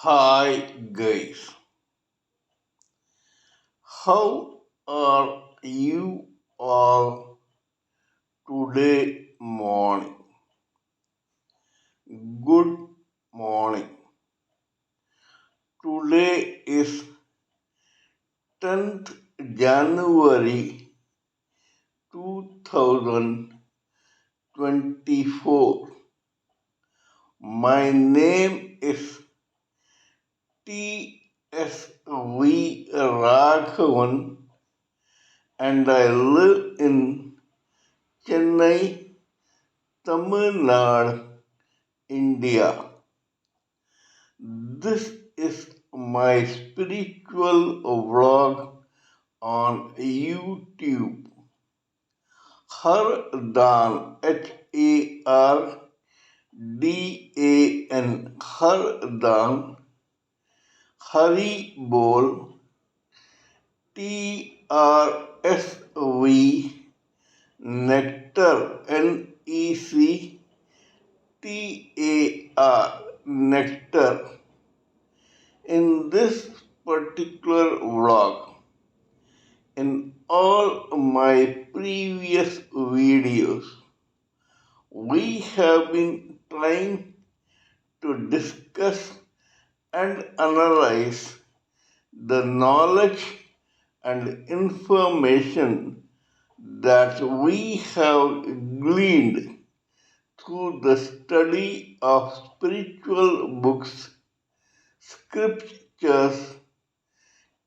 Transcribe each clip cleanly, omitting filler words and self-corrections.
Hi guys, how are you all today morning? Good morning. Today is 10th January 2024. My name is TSV Raghavan and I live in Chennai, Tamil Nadu, India. This is my spiritual vlog on YouTube. Hardan, Hardan, Hardan, Haribol, TRSV, Nectar, NECTAR, Nectar. In this particular vlog, in all my previous videos, we have been trying to discuss and analyze the knowledge and information that we have gleaned through the study of spiritual books, scriptures,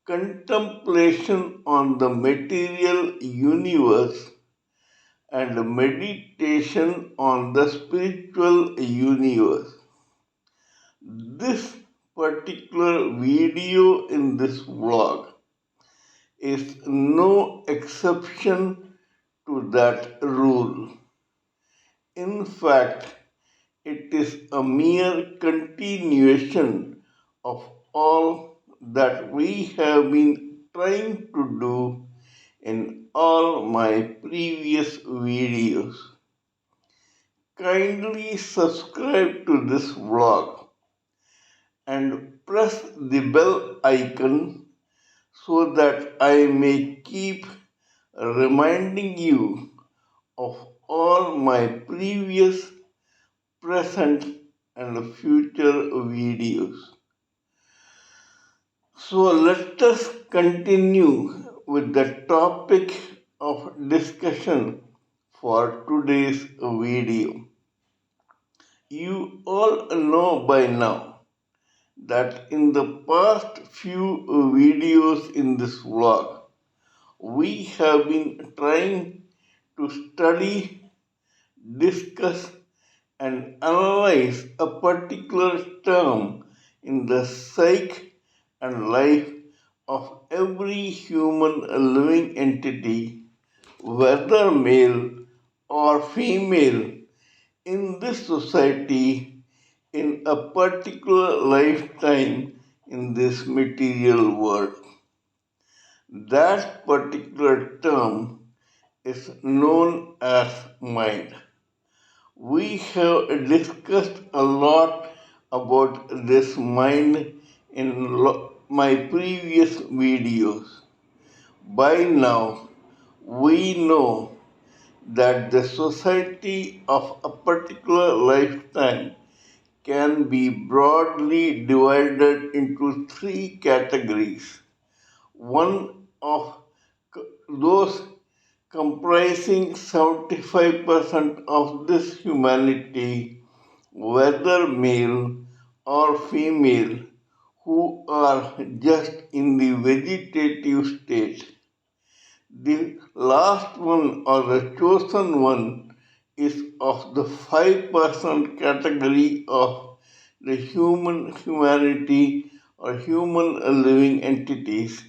contemplation on the material universe, and meditation on the spiritual universe. This particular video in this vlog is no exception to that rule. In fact, it is a mere continuation of all that we have been trying to do in all my previous videos. Kindly subscribe to this vlog and press the bell icon so that I may keep reminding you of all my previous, present, and future videos. So let us continue with the topic of discussion for today's video. You all know by now that in the past few videos in this vlog, we have been trying to study, discuss, and analyze a particular term in the psyche and life of every human living entity, whether male or female, in this society in a particular lifetime in this material world. That particular term is known as mind. We have discussed a lot about this mind in my previous videos. By now, we know that the society of a particular lifetime can be broadly divided into three categories. One of those comprising 75% of this humanity, whether male or female, who are just in the vegetative state. The last one or the chosen one is of the 5% category of the humanity or human living entities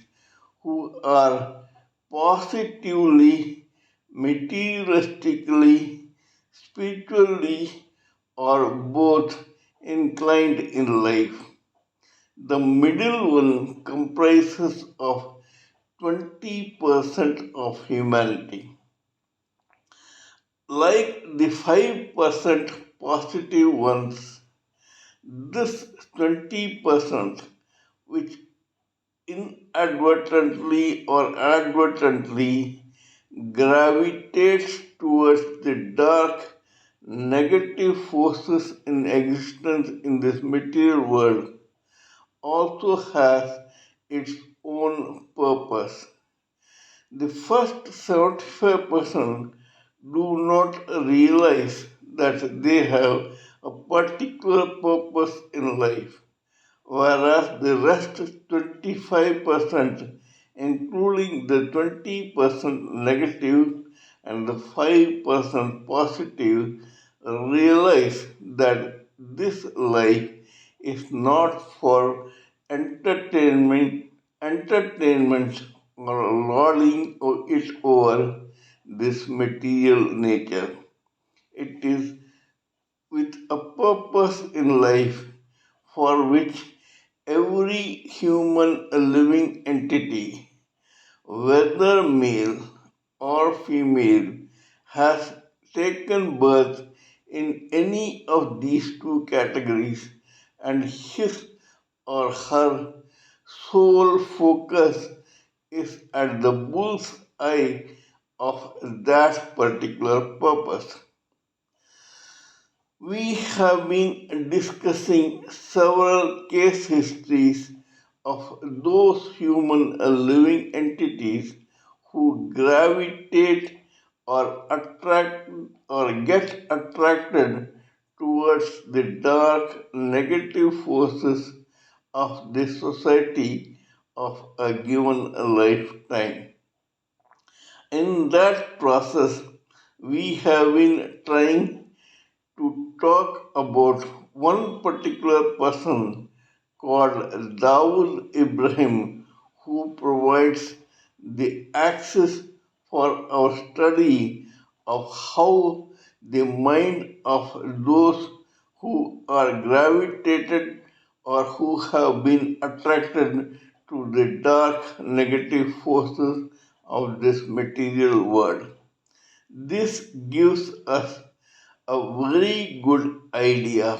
who are positively, materialistically, spiritually, or both inclined in life. The middle one comprises of 20% of humanity. Like the 5% positive ones, This 20%, which inadvertently or advertently gravitates towards the dark, negative forces in existence in this material world, also has its own purpose. The first 75% do not realize that they have a particular purpose in life, whereas the rest 25%, including the 20% negative and the 5% positive, realize that this life is not for entertainment, entertainment or lording it over this material nature. It is with a purpose in life for which every human living entity, whether male or female, has taken birth in any of these two categories, and his or her sole focus is at the bull's eye of that particular purpose. We have been discussing several case histories of those human living entities who gravitate or attract or get attracted towards the dark negative forces of the society of a given lifetime. In that process, we have been trying to talk about one particular person called Dawood Ibrahim, who provides the access for our study of how the mind of those who are gravitated or who have been attracted to the dark negative forces of this material world. This gives us a very good idea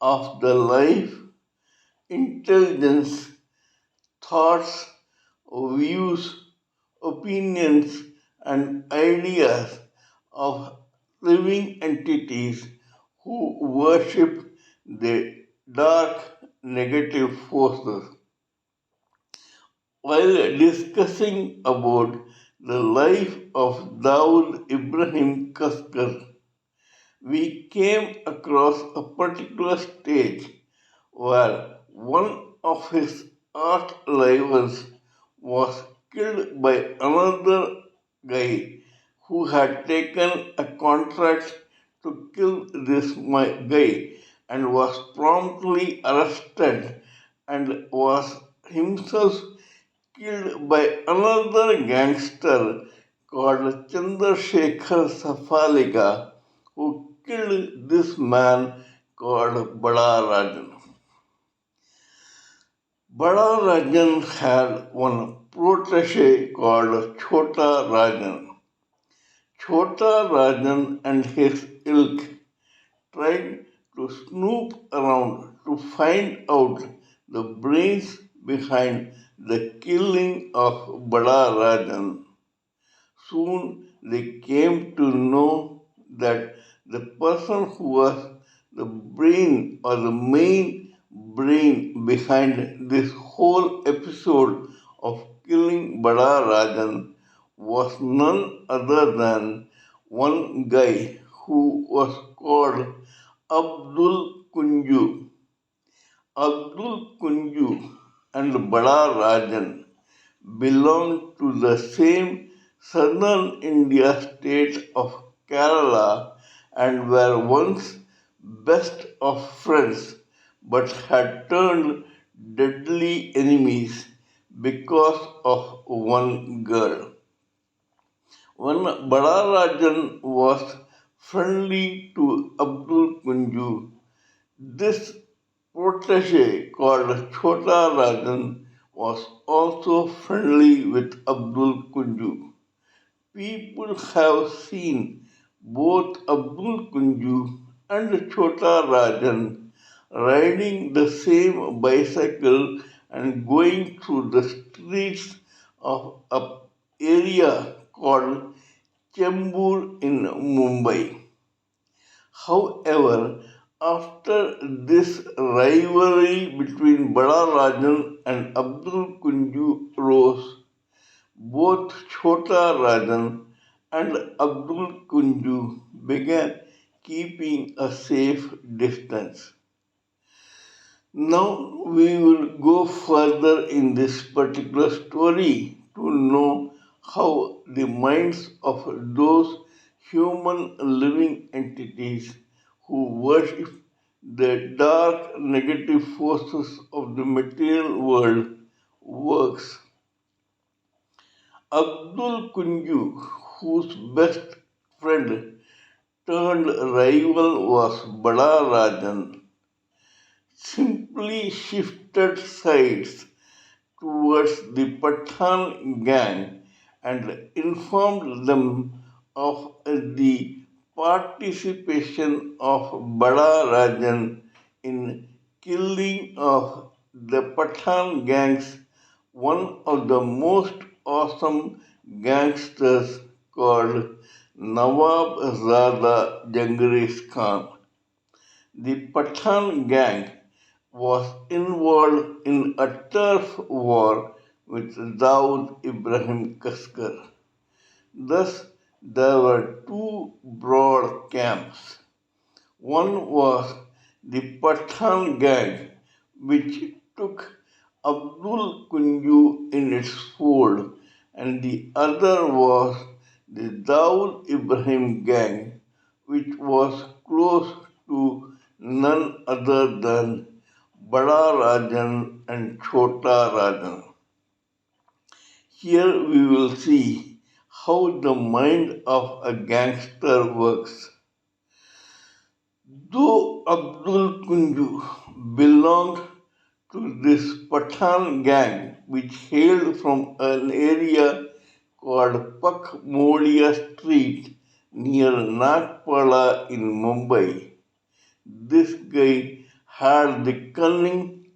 of the life, intelligence, thoughts, views, opinions, and ideas of living entities who worship the dark negative forces. While discussing about the life of Dawood Ibrahim Kaskar, we came across a particular stage where one of his art rivals was killed by another guy who had taken a contract to kill this guy and was promptly arrested and was himself killed by another gangster called Chandrasekhar Safaliga, who killed this man called Bada Rajan. Bada Rajan had one protege called Chota Rajan. Chota Rajan and his ilk tried to snoop around to find out the brains behind the killing of Bada Rajan. Soon they came to know that the person who was the brain or the main brain behind this whole episode of killing Bada Rajan was none other than one guy who was called Abdul Kunju. Abdul Kunju and Bada Rajan belonged to the same southern India state of Kerala and were once best of friends but had turned deadly enemies because of one girl. When Badarajan was friendly to Abdul Kunju, this protege called Chota Rajan was also friendly with Abdul Kunju. People have seen both Abdul Kunju and Chota Rajan riding the same bicycle and going through the streets of a area called Chembur in Mumbai. However, after this rivalry between Bada Rajan and Abdul Kunju rose, both Chota Rajan and Abdul Kunju began keeping a safe distance. Now we will go further in this particular story to know how the minds of those human living entities who worship the dark negative forces of the material world works. Abdul Kunju, whose best friend turned rival was Bada Rajan, simply shifted sides towards the Pathan gang and informed them of the participation of Bada Rajan in killing of the Pathan gangs, one of the most awesome gangsters called Nawab Zada Jangres Khan. The Pathan gang was involved in a turf war with Daud Ibrahim Kaskar. Thus, there were two broad camps. One was the Pathan gang, which took Abdul Kunju in its fold, and the other was the Daud Ibrahim gang, which was close to none other than Bada Rajan and Chota Rajan. Here we will see how the mind of a gangster works. Though Abdul Kunju belonged to this Pathan gang, which hailed from an area called Pakmodia Street near Nagpala in Mumbai, this guy had the cunning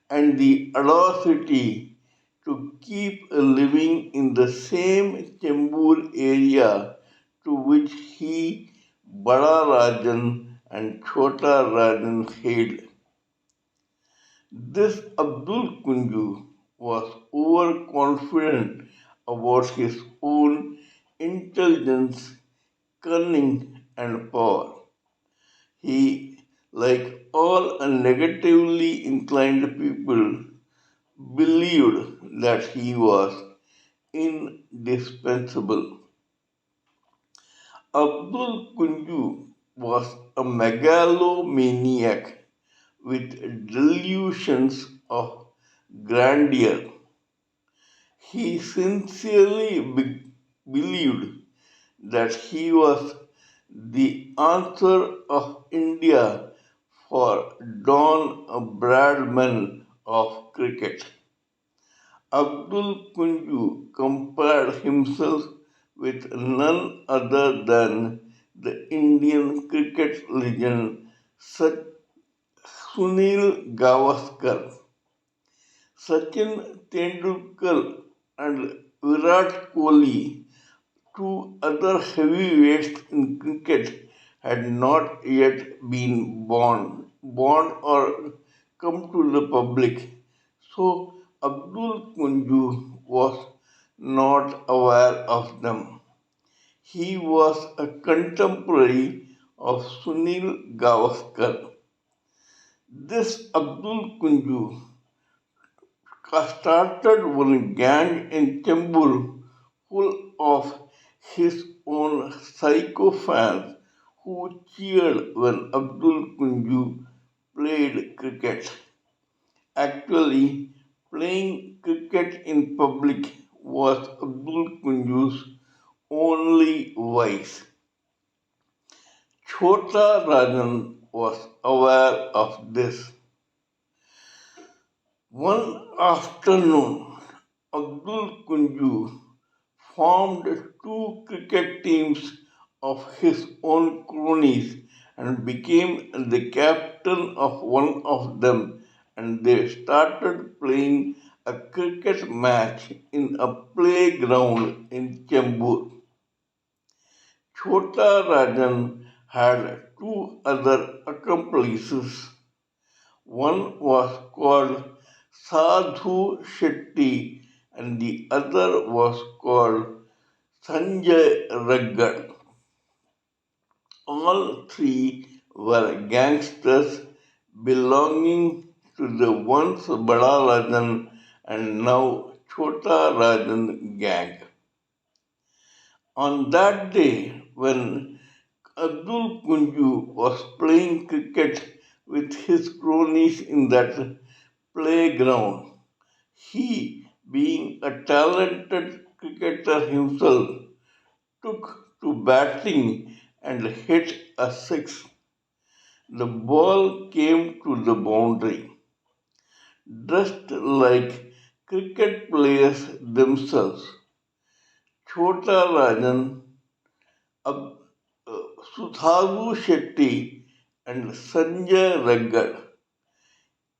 and the audacity to keep living in the same Chembur area to which he, Bada Rajan, and Chota Rajan hailed. This Abdul Kunju was overconfident about his own intelligence, cunning, and power. He, like all negatively inclined people, believed that he was indispensable. Abdul Kunju was a megalomaniac with delusions of grandeur. He sincerely believed that he was the answer of India for Don Bradman of cricket. Abdul Kunju compared himself with none other than the Indian cricket legend Sunil Gavaskar. Sachin Tendulkar and Virat Kohli, two other heavyweights in cricket, had not yet been born or come to the public. So Abdul Kunju was not aware of them. He was a contemporary of Sunil Gavaskar. This Abdul Kunju started one gang in Chembur full of his own psycho fans who cheered when Abdul Kunju played cricket. Actually, playing cricket in public was Abdul Kunju's only vice. Chota Rajan was aware of this. One afternoon, Abdul Kunju formed two cricket teams of his own cronies and became the captain of one of them, and they started playing a cricket match in a playground in Chembur. Chota Rajan had two other accomplices. One was called Sadhu Shetty and the other was called Sanjay Raggad. All three were gangsters belonging to the once Bada Rajan and now Chota Rajan gang. On that day, when Abdul Kunju was playing cricket with his cronies in that playground, he, being a talented cricketer himself, took to batting and hit a six. The ball came to the boundary. Dressed like cricket players themselves, Chota Rajan, Ab- Sudharu Shetty, and Sanjay Raggad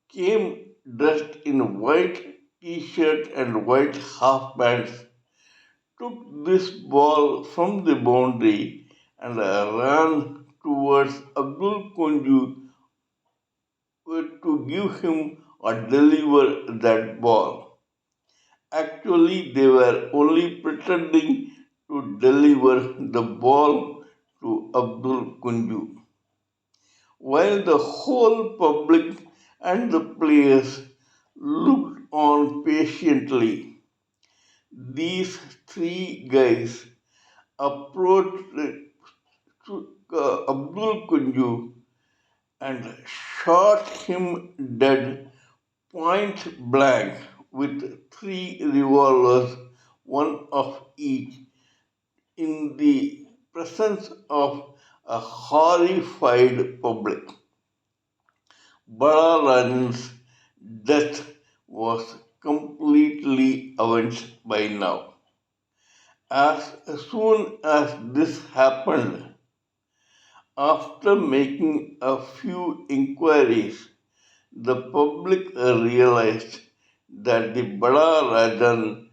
came dressed in white t-shirt and white half pants, took this ball from the boundary and ran towards Abdul Kunju to give him or deliver that ball. Actually, they were only pretending to deliver the ball to Abdul Kunju. While the whole public and the players looked on patiently, these three guys approached Abdul Kunju and shot him dead point blank with three revolvers, one of each, in the presence of a horrified public. Balarajan's death was completely avenged by now. As soon as this happened, after making a few inquiries, the public realized that the Bada Rajan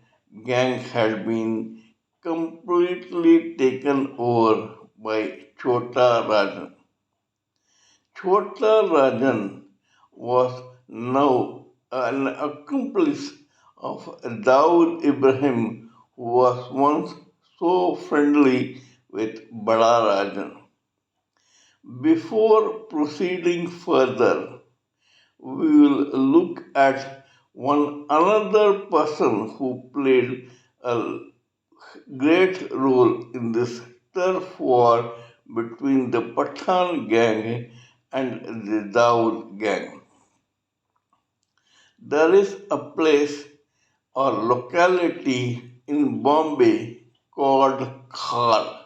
gang had been completely taken over by Chota Rajan. Chota Rajan was now an accomplice of Daud Ibrahim, who was once so friendly with Bada Rajan. Before proceeding further, we will look at one another person who played a great role in this turf war between the Pathan gang and the Daud gang. There is a place or locality in Bombay called Khar.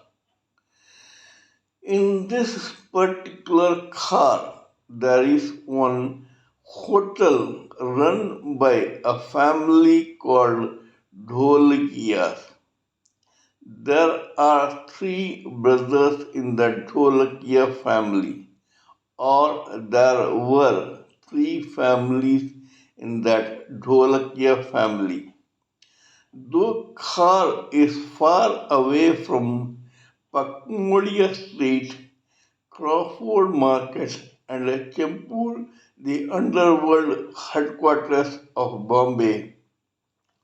In this particular Khar, there is one hotel run by a family called Dholkiyas. There are three brothers in the Dholkiya family, or there were three families in that Dholkiya family. Though Khar is far away from Pakmodia Street, Crawford Market, and Chempur, the underworld headquarters of Bombay,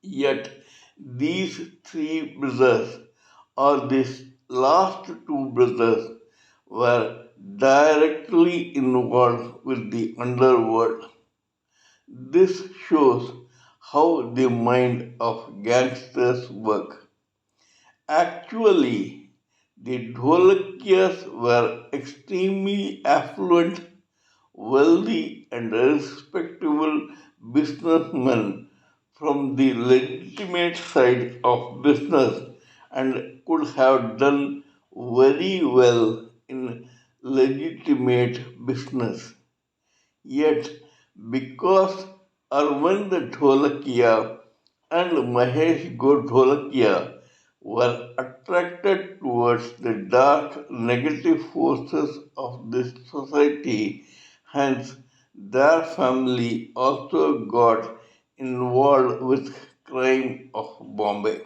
yet these three brothers, or these last two brothers, were directly involved with the underworld. This shows how the mind of gangsters work. Actually, the Dholkias were extremely affluent, wealthy, and respectable businessmen from the legitimate side of business and could have done very well in legitimate business. Yet, because Arvind Dholakia and Mahesh Go Dholakia were attracted towards the dark negative forces of this society. Hence, their family also got involved with crime of Bombay.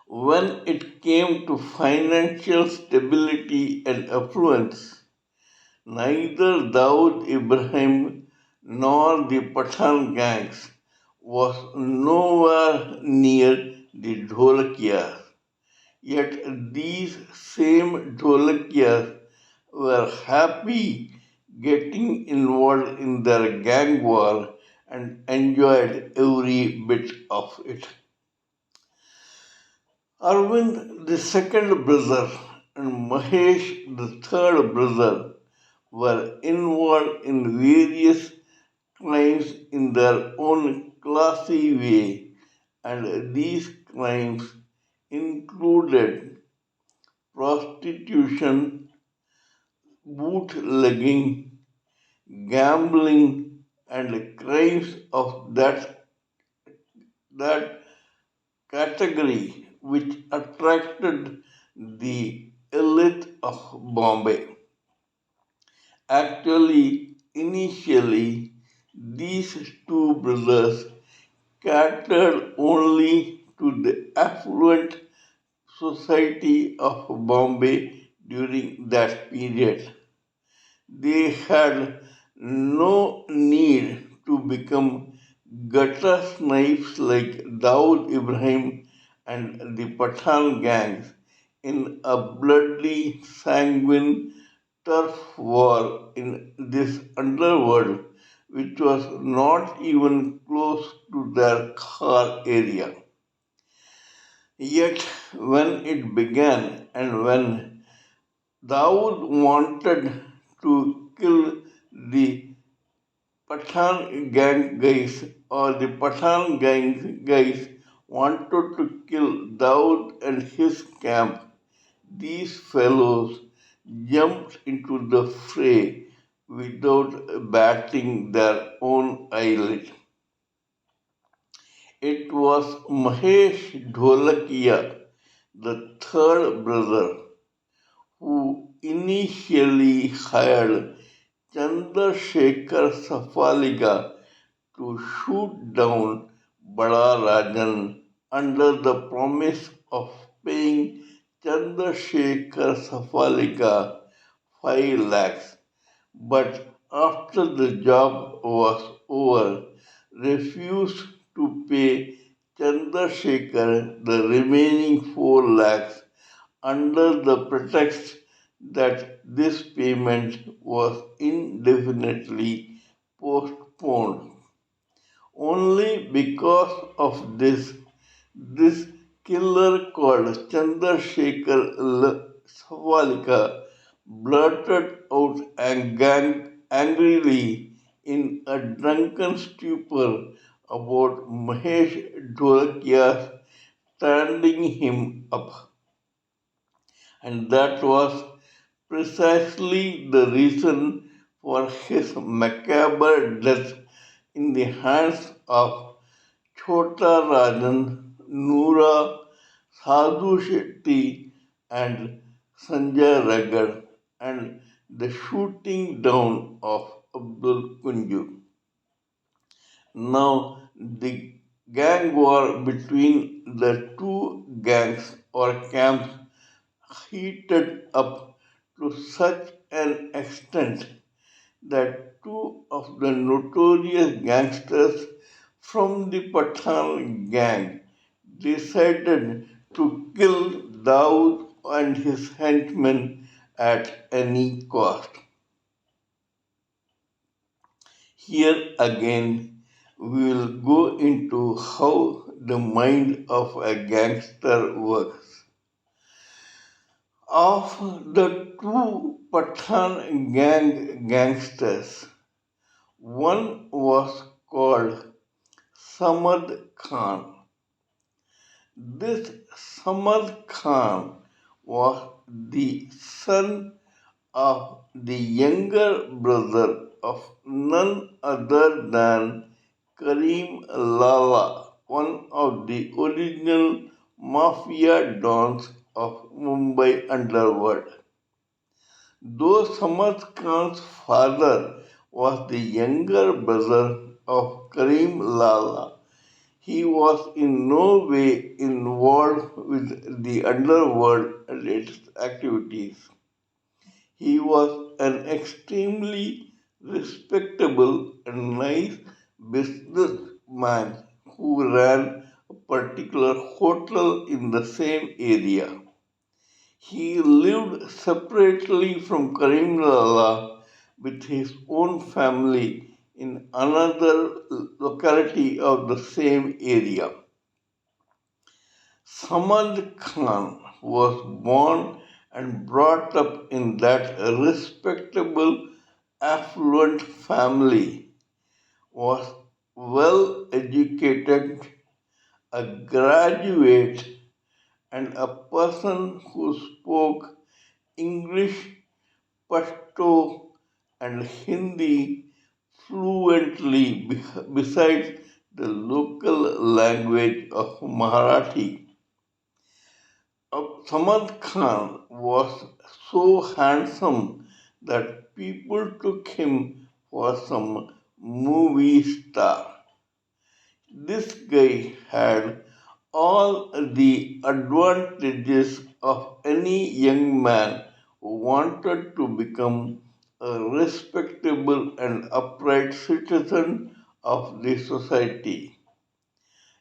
When it came to financial stability and affluence, neither Dawood Ibrahim nor the Pathan gangs was nowhere near the Dholakiyas. Yet these same Dholakiyas were happy getting involved in their gang war and enjoyed every bit of it. Arvind, the second brother, and Mahesh, the third brother, were involved in various crimes in their own classy way, and these crimes included prostitution, bootlegging, gambling, and crimes of that category which attracted the elite of Bombay. Actually, initially, these two brothers catered only to the affluent society of Bombay during that period. They had no need to become gutter snipes like Dawood Ibrahim and the Pathan gangs in a bloody, sanguine turf war in this underworld, which was not even close to their car area. Yet, when it began and when Dawood wanted to kill the Pathan gang guys or the Pathan gang guys wanted to kill Dawood and his camp, these fellows jumped into the fray without batting their own eyelid. It was Mahesh Dholakia, the third brother, who initially hired Chandrasekhar Safaliga to shoot down Bada Rajan under the promise of paying Chandrasekhar Safaliga 5 lakhs, but after the job was over, refused to pay Chandrasekhar the remaining 4 lakhs under the pretext that this payment was indefinitely postponed. Only because of this killer called Chandrasekhar Savalika blurted out angrily in a drunken stupor about Mahesh Dholakia's standing him up. And that was precisely the reason for his macabre death in the hands of Chota Rajan, Noora, Sadhu Shetty, and Sanjay Raghavan, and the shooting down of Abdul Kunju. Now, the gang war between the two gangs or camps heated up to such an extent that two of the notorious gangsters from the Pathan gang decided to kill Dawood and his henchmen at any cost. Here again, we will go into how the mind of a gangster works. Of the two Pathan gangsters, one was called Samad Khan. This Samad Khan was the son of the younger brother of none other than Karim Lala, one of the original mafia dons of Mumbai underworld. Though Samad Khan's father was the younger brother of Karim Lala, he was in no way involved with the underworld and its activities. He was an extremely respectable and nice businessman who ran a particular hotel in the same area. He lived separately from Karimlala with his own family in another locality of the same area. Samad Khan was born and brought up in that respectable, affluent family, was well educated, a graduate, and a person who spoke English, Pashto, and Hindi fluently besides the local language of Marathi. Samad Khan was so handsome that people took him for some movie star. This guy had all the advantages of any young man who wanted to become a respectable and upright citizen of the society.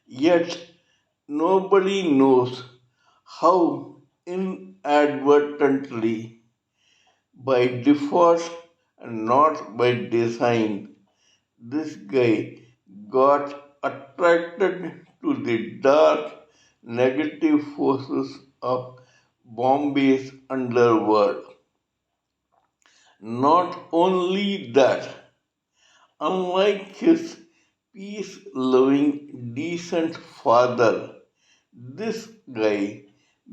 Yet nobody knows how inadvertently, by default and not by design, this guy got attracted to the dark, negative forces of Bombay's underworld. Not only that, unlike his peace loving, decent father, this guy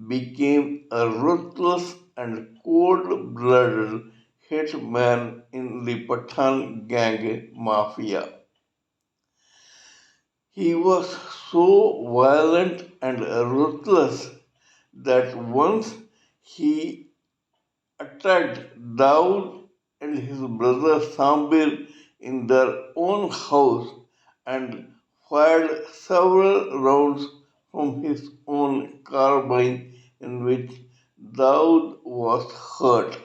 became a ruthless and cold blooded hitman in the Pathan gang mafia. He was so violent and ruthless that once he attacked Daud and his brother Sambir in their own house and fired several rounds from his own carbine, in which Daud was hurt.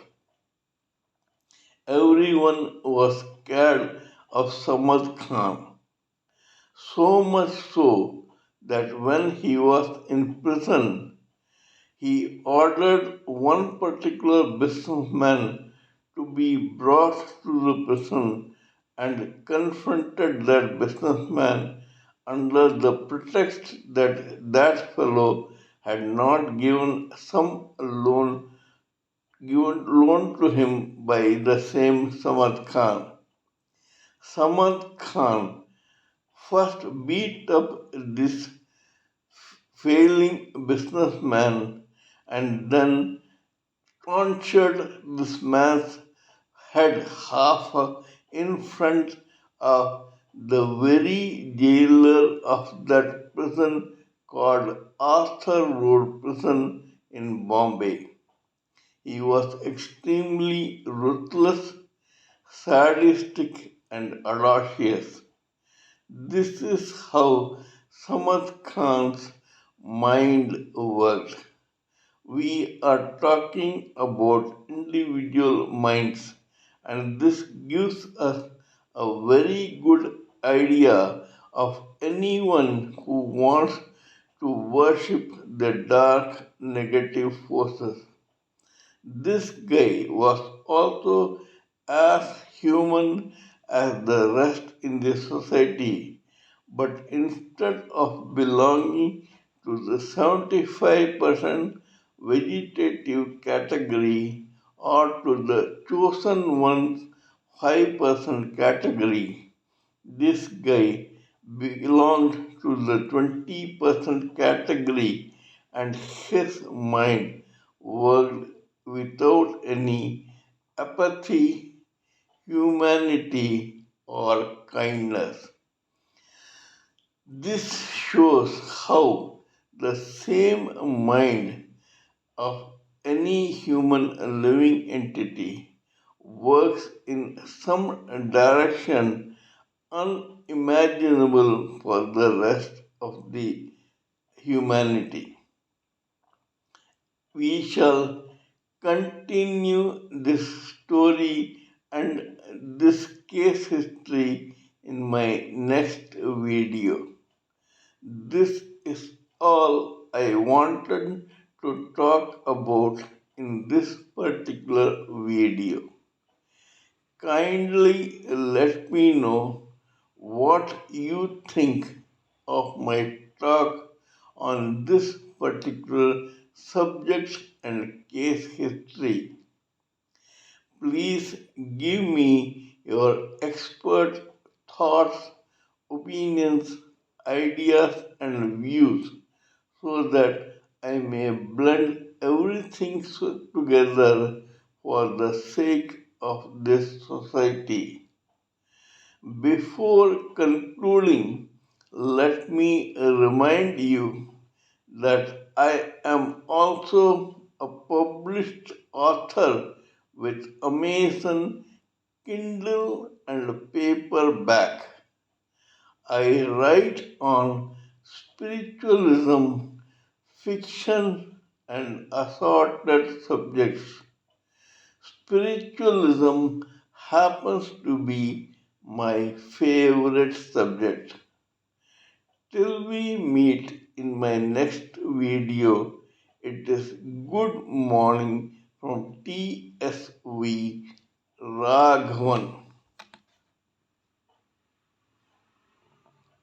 Everyone was scared of Samad Khan, so much so that when he was in prison, he ordered one particular businessman to be brought to the prison and confronted that businessman under the pretext that that fellow had not given loan to him by the same Samad Khan. Samad Khan first beat up this failing businessman and then punctured this man's head half in front of the very jailer of that prison called Arthur Road Prison in Bombay. He was extremely ruthless, sadistic, and audacious. This is how Samad Khan's mind worked. We are talking about individual minds, and this gives us a very good idea of anyone who wants to worship the dark negative forces. This guy was also as human as the rest in the society, but instead of belonging to the 75% vegetative category or to the chosen one's 5% category, this guy belonged to the 20% category, and his mind worked without any apathy, humanity, or kindness. This shows how The same mind of any human living entity works in some direction unimaginable for the rest of the humanity. We shall continue this story and this case history in my next video. This is all I wanted to talk about in this particular video. Kindly let me know what you think of my talk on this particular subject and case history. Please give me your expert thoughts, opinions, ideas, and views so that I may blend everything together for the sake of this society. Before concluding, let me remind you that I am also a published author with Amazon Kindle and paperback. I write on spiritualism, fiction, and assorted subjects. Spiritualism happens to be my favorite subject. Till we meet in my next video, it is good morning from TSV Raghavan.